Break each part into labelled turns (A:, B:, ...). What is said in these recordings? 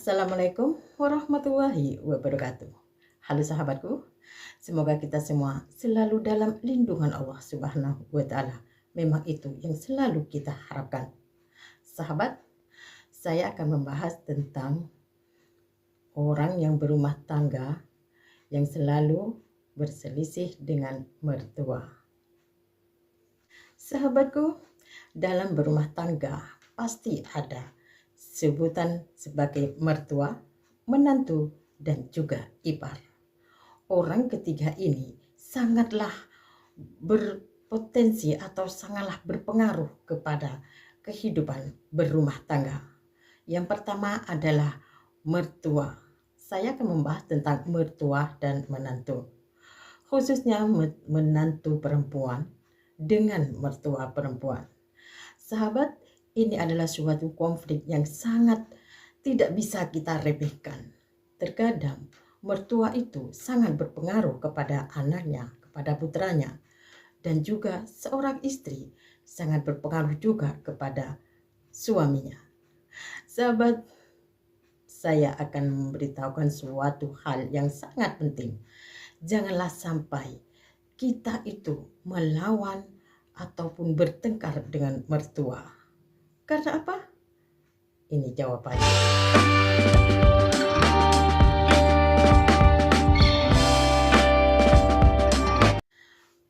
A: Assalamualaikum warahmatullahi wabarakatuh. Halo sahabatku, semoga kita semua selalu dalam lindungan Allah Subhanahu wa Ta'ala. Memang itu yang selalu kita harapkan. Sahabat, saya akan membahas tentang orang yang berumah tangga yang selalu berselisih dengan mertua. Sahabatku, dalam berumah tangga pasti ada sebutan sebagai mertua, menantu, dan juga ipar. Orang ketiga ini sangatlah berpotensi atau sangatlah berpengaruh kepada kehidupan berumah tangga. Yang pertama adalah mertua. Saya akan membahas tentang mertua dan menantu, khususnya menantu perempuan dengan mertua perempuan. Sahabat, ini adalah suatu konflik yang sangat tidak bisa kita remehkan. Terkadang mertua itu sangat berpengaruh kepada anaknya, kepada putranya, dan juga seorang istri sangat berpengaruh juga kepada suaminya. Sahabat, saya akan memberitahukan suatu hal yang sangat penting. Janganlah sampai kita itu melawan ataupun bertengkar dengan mertua. Karena apa? Ini jawabannya.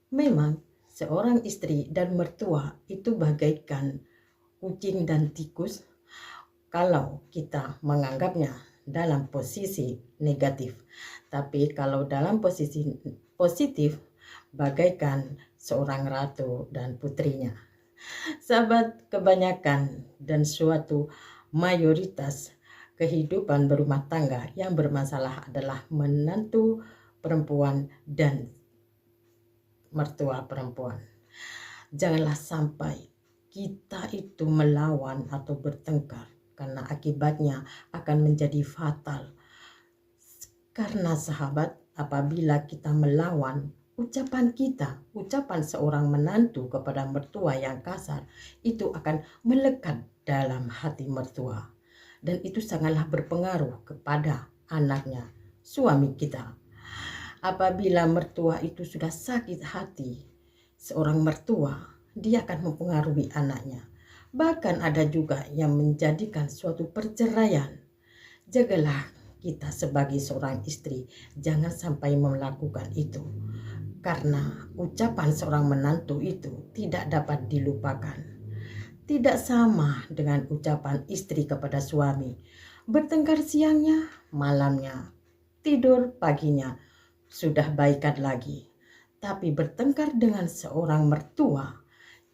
A: Memang seorang istri dan mertua itu bagaikan kucing dan tikus kalau kita menganggapnya dalam posisi negatif. Tapi kalau dalam posisi positif, bagaikan seorang ratu dan putrinya. Sahabat, kebanyakan dan suatu mayoritas kehidupan berumah tangga yang bermasalah adalah menantu perempuan dan mertua perempuan. Janganlah sampai kita itu melawan atau bertengkar, karena akibatnya akan menjadi fatal. Karena sahabat, apabila kita melawan, ucapan seorang menantu kepada mertua yang kasar itu akan melekat dalam hati mertua, dan itu sangatlah berpengaruh kepada anaknya, suami kita. Apabila mertua itu sudah sakit hati, seorang mertua, dia akan mempengaruhi anaknya. Bahkan ada juga yang menjadikan suatu perceraian. Jagalah kita sebagai seorang istri, jangan sampai melakukan itu. Karena ucapan seorang menantu itu tidak dapat dilupakan. Tidak sama dengan ucapan istri kepada suami. Bertengkar siangnya, malamnya, tidur paginya, sudah baikan lagi. Tapi bertengkar dengan seorang mertua,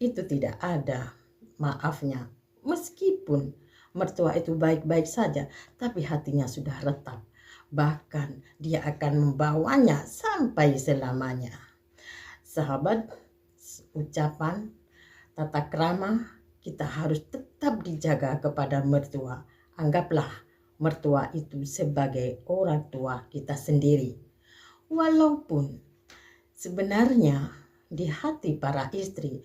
A: itu tidak ada maafnya. Meskipun mertua itu baik-baik saja, tapi hatinya sudah retak. Bahkan dia akan membawanya sampai selamanya. Sahabat, ucapan, tata krama kita harus tetap dijaga kepada mertua. Anggaplah mertua itu sebagai orang tua kita sendiri. Walaupun sebenarnya di hati para istri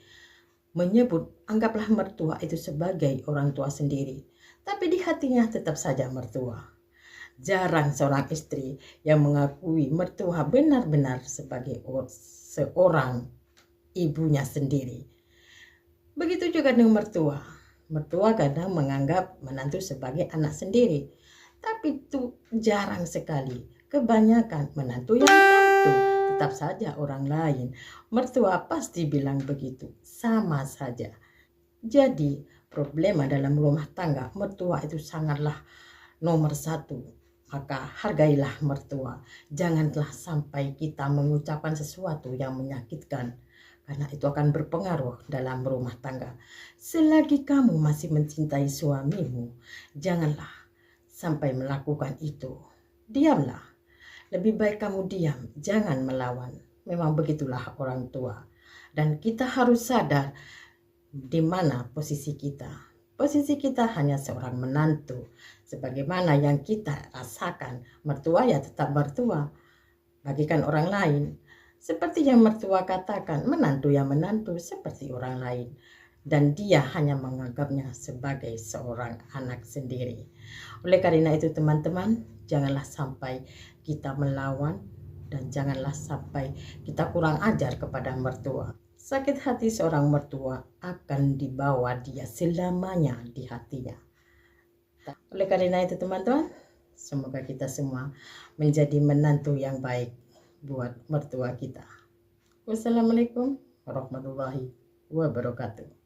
A: menyebut anggaplah mertua itu sebagai orang tua sendiri, tapi di hatinya tetap saja mertua. Jarang seorang istri yang mengakui mertua benar-benar sebagai seorang ibunya sendiri. Begitu juga dengan mertua. Mertua kadang menganggap menantu sebagai anak sendiri, tapi itu jarang sekali. Kebanyakan menantu yang menantu tetap saja orang lain. Mertua pasti bilang begitu, sama saja. Jadi problema dalam rumah tangga, mertua itu sangatlah nomor satu. Maka hargailah mertua. Janganlah sampai kita mengucapkan sesuatu yang menyakitkan, karena itu akan berpengaruh dalam rumah tangga. Selagi kamu masih mencintai suamimu, janganlah sampai melakukan itu. Diamlah. Lebih baik kamu diam, jangan melawan. Memang begitulah orang tua. Dan kita harus sadar di mana posisi kita. Posisi kita hanya seorang menantu. Sebagaimana yang kita rasakan, mertua ya tetap mertua. Bagikan orang lain. Seperti yang mertua katakan, menantu ya menantu seperti orang lain. dan dia hanya menganggapnya sebagai seorang anak sendiri. Oleh karena itu teman-teman, janganlah sampai kita melawan dan janganlah sampai kita kurang ajar kepada mertua. Sakit hati seorang mertua akan dibawa dia selamanya di hatinya. Oleh karena itu teman-teman, semoga kita semua menjadi menantu yang baik buat mertua kita. Wassalamualaikum warahmatullahi wabarakatuh.